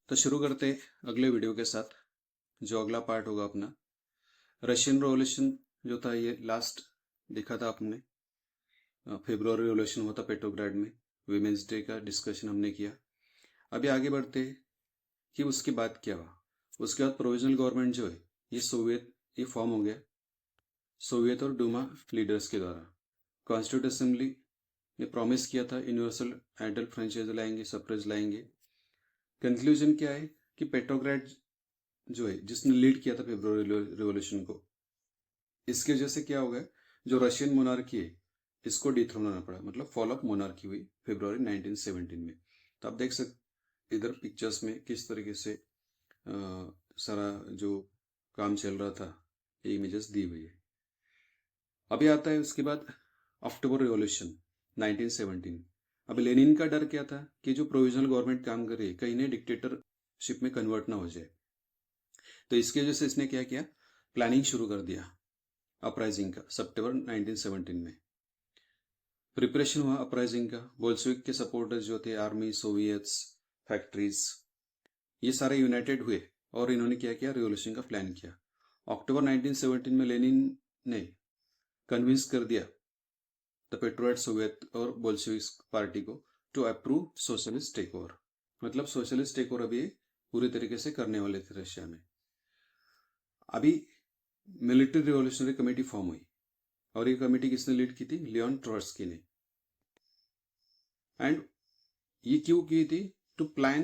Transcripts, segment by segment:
तो शुरू करते अगले वीडियो के साथ। जो अगला पार्ट होगा अपना रशियन रिवॉल्यूशन जो था, ये लास्ट देखा था आपने। फेब्रुअरी रिवॉल्यूशन हुआ था पेट्रोग्राड में। विमेंस डे का डिस्कशन हमने किया। अभी आगे बढ़ते कि उसके बाद क्या हुआ। उसके बाद प्रोविजनल गवर्नमेंट जो है ये फॉर्म हो गया सोवियत और डूमा लीडर्स के द्वारा। कॉन्स्टिट्यूट असेंबली ने प्रॉमिस किया था यूनिवर्सल एडल्ट फ्रेंचाइज लाएंगे, सफ्रेज लाएंगे। कंक्लूजन क्या है कि पेट्रोग्राड जो है जिसने लीड किया था फेब्रुअरी रिवॉल्यूशन को, इसकी वजह से क्या हो गया, जो रशियन मोनार्की है इसको डिथ्रोन होना पड़ा, मतलब फॉल ऑफ मोनार्की हुई फेब्रुअरी 1917 में। तो आप देख सकते इधर पिक्चर्स में किस तरीके से सारा जो काम चल रहा था, ये इमेजेस दी हुई है। अभी आता है उसके बाद अक्टूबर रिवॉल्यूशन 1917। अभी लेनिन का डर क्या था कि जो प्रोविजनल गवर्नमेंट काम कर रही है कहीं ने डिक्टेटरशिप में कन्वर्ट ना हो जाए। तो इसकी वजह से इसने क्या किया, प्लानिंग शुरू कर दिया अपराइजिंग का। सितंबर 1917 में प्रिपरेशन हुआ अपराइजिंग का। बोल्शेविक के सपोर्टर्स जो थे, आर्मी, सोवियट्स, फैक्ट्रीज, ये सारे यूनाइटेड हुए और इन्होंने क्या किया, रिवॉल्यूशन का प्लान किया। अक्टूबर 1917 में लेनिन ने कन्विंस कर दिया द पेट्रोइट सोवियत और बोल्शेविक पार्टी को to approve socialist take over. मतलब सोशलिस्ट टेक ओवर अभी पूरी तरीके से करने वाले थे रशिया में। अभी मिलिट्री रिवॉल्यूशनरी कमेटी फॉर्म हुई और ये कमेटी किसने लीड की थी, लियोन ट्रोट्स्की ने। एंड ये क्यों की थी, to plan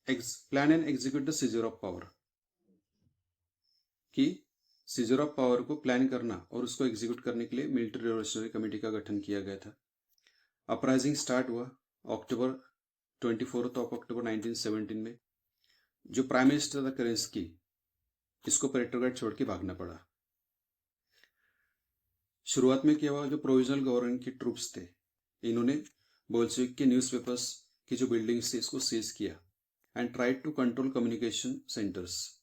and execute the seizure of power, कि सीजर ऑफ पावर को प्लान करना और उसको एग्जीक्यूट करने के लिए मिलिट्री रिवॉल्यूशनरी कमेटी का गठन किया गया था। अपराइजिंग स्टार्ट हुआ अक्टूबर 24 ऑफ अक्टूबर 1917 में। जो प्राइम मिनिस्टर था केरेंस्की, इसको पेट्रोग्राड छोड़ के भागना पड़ा। शुरुआत में क्या हुआ, जो प्रोविजनल गवर्नमेंट के ट्रूप्स थे इन्होंने बोल्शेविक के न्यूज़पेपर्स की जो बिल्डिंग्स थी इसको सीज किया and tried to control communication centres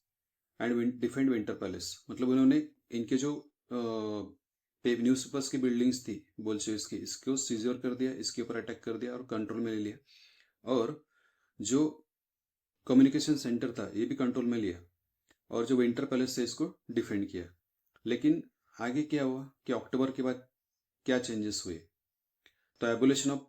and defend Winter Palace. मतलब उन्होंने इनके जो न्यूज़पेपर्स की बिल्डिंग्स थी बोल्शेविक्स की, इसको सीजर कर दिया, इसके ऊपर अटैक कर दिया और कंट्रोल में ले लिया। और जो कम्युनिकेशन सेंटर था ये भी कंट्रोल में लिया और जो विंटर पैलेस से इसको डिफेंड किया। लेकिन आगे क्या हुआ कि अक्टूबर के बाद क्या चेंजेस हुए, तो एबोलिशन ऑफ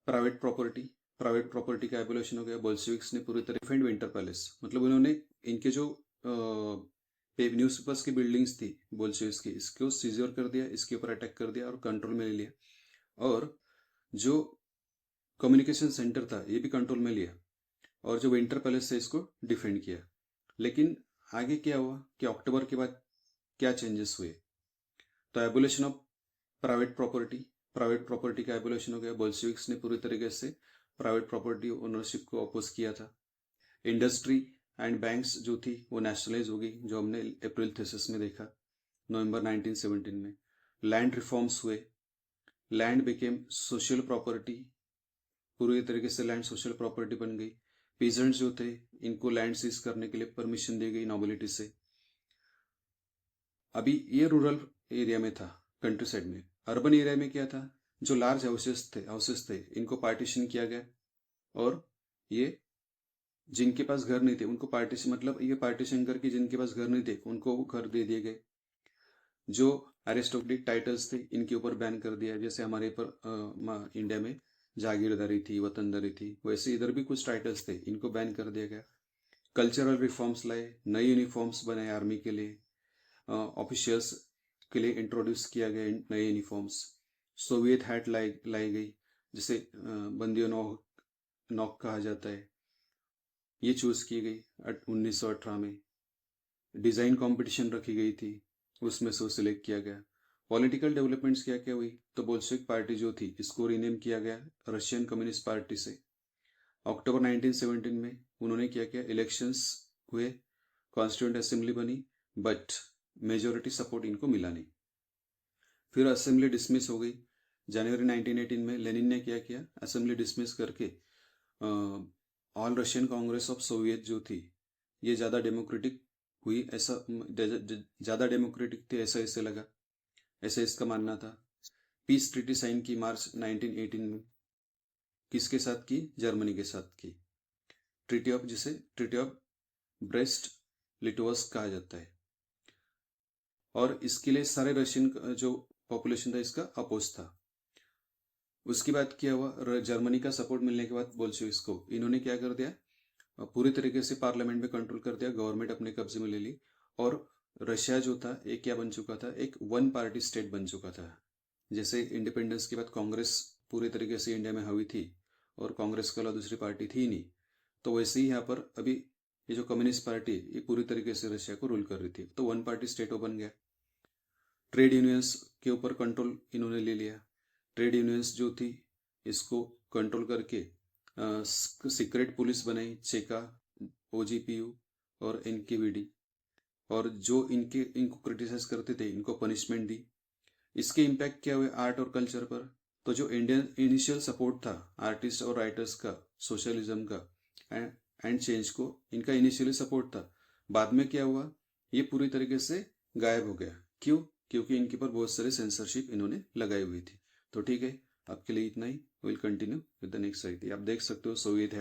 प्राइवेट प्रॉपर्टी का एबोलिशन हो गया। बोल्शेविक्स ने पूरी तरह डिफेंड विंटर पैलेस, मतलब उन्होंने इनके जो न्यूज़पेपर्स की बिल्डिंग्स थी बोल्शेविक्स की, इसको सीजर कर दिया, इसके ऊपर अटैक कर दिया और कंट्रोल में ले लिया। और जो कम्युनिकेशन सेंटर था ये भी कंट्रोल में लिया और जो विंटर पैलेस से इसको डिफेंड किया। लेकिन आगे क्या हुआ कि अक्टूबर के बाद क्या चेंजेस हुए, तो एबोलिशन ऑफ प्राइवेट प्रॉपर्टी का एबोलिशन हो गया। बोल्शेविक्स ने पूरी तरीके से प्राइवेट प्रॉपर्टी ओनरशिप को अपोज किया था। इंडस्ट्री एंड बैंक्स जो थी वो नेशनलाइज हो गई, जो हमने अप्रैल थीसिस में देखा नवंबर 1917 में। लैंड रिफॉर्म्स हुए, लैंड बिकेम सोशल प्रॉपर्टी, पूरी तरीके से लैंड सोशल प्रॉपर्टी बन गई। पीजेंट्स जो थे इनको लैंड सीज करने के लिए परमिशन दी गई नोबिलिटी से। अभी ये रूरल एरिया में था, कंट्री साइड में। अर्बन एरिया में क्या था, जो लार्ज हाउसेस थे इनको पार्टीशन किया गया और ये जिनके पास घर नहीं थे उनको पार्टीशन, मतलब ये पार्टीशन करके जिनके पास घर नहीं थे उनको घर दे दिए गए। जो एरिस्टोक्रेटिक टाइटल्स थे इनके ऊपर बैन कर दिया, जैसे हमारे पर इंडिया में जागीरदारी थी, वतनदारी थी, वैसे इधर भी कुछ टाइटल्स थे, इनको बैन कर दिया गया। कल्चरल रिफॉर्म्स लाए, नए यूनिफॉर्म्स बनाए आर्मी के लिए, ऑफिशियल्स के लिए इंट्रोड्यूस किया गया नए यूनिफॉर्म्स। सोवियत हैट लाई गई, जिसे बंदियों नॉक कहा जाता है, ये चूज की गई 1918 में। डिजाइन कंपटीशन रखी गई थी, उसमें से सिलेक्ट किया गया। पॉलिटिकल डेवलपमेंट्स क्या क्या हुई, तो बोल्शेविक पार्टी जो थी इसको रीनेम किया गया रशियन कम्युनिस्ट पार्टी से। अक्टूबर 1917 में उन्होंने क्या किया, इलेक्शंस हुए, कॉन्स्टिट्यूंट असेंबली बनी, बट मेजोरिटी सपोर्ट इनको मिला नहीं। फिर असेंबली डिसमिस हो गई। जनवरी 1918 में लेनिन ने क्या किया, असेंबली डिसमिस करके all Russian Congress of Soviet जो थी ये ज़्यादा डेमोक्रेटिक हुई, ऐसा ज़्यादा डेमोक्रेटिक थी ऐसा इसे लगा, ऐसा इसका मानना था। पीस ट्रीटी साइन की मार्च 1918 में, किसके साथ की, जर्मनी के साथ की। ट्रीटी ऑफ ब्रेस्ट लिटोवस्क कहा जाता है। और इसके लिए सारे रशियन जो पॉपुलेशन था इसका अपोज था। उसकी बात किया हुआ जर्मनी का सपोर्ट मिलने के बाद बोल्शेविक्स को इन्होंने क्या कर दिया, पूरी तरीके से पार्लियामेंट में कंट्रोल कर दिया, गवर्नमेंट अपने कब्जे में ले ली। और रशिया जो था एक क्या बन चुका था, एक वन पार्टी स्टेट बन चुका था। जैसे इंडिपेंडेंस के बाद कांग्रेस पूरी तरीके से इंडिया में हावी थी और कांग्रेस के अलावा दूसरी पार्टी थी नहीं, तो वैसे ही यहाँ पर अभी ये जो कम्युनिस्ट पार्टी ये पूरी तरीके से रशिया को रूल कर रही थी, तो वन पार्टी स्टेट वो बन गया। ट्रेड यूनियंस के ऊपर कंट्रोल इन्होंने ले लिया। ट्रेड यूनियंस जो थी इसको कंट्रोल करके सीक्रेट पुलिस बनाई, चेका, ओजीपीयू और एनकेवीडी। और जो इनको क्रिटिसाइज करते थे इनको पनिशमेंट दी। इसके इम्पैक्ट क्या हुए आर्ट और कल्चर पर। तो जो इंडियन इनिशियल सपोर्ट था आर्टिस्ट और राइटर्स का, सोशलिज्म का एंड चेंज को, इनका इनिशियली सपोर्ट था, बाद में क्या हुआ ये पूरी तरीके से गायब हो गया। क्यों? क्योंकि इनके ऊपर बहुत सारी सेंसरशिप इन्होंने लगाई हुई थी। तो ठीक है, आपके लिए इतना ही। Will continue with the next site. आप देख सकते हो सोवियत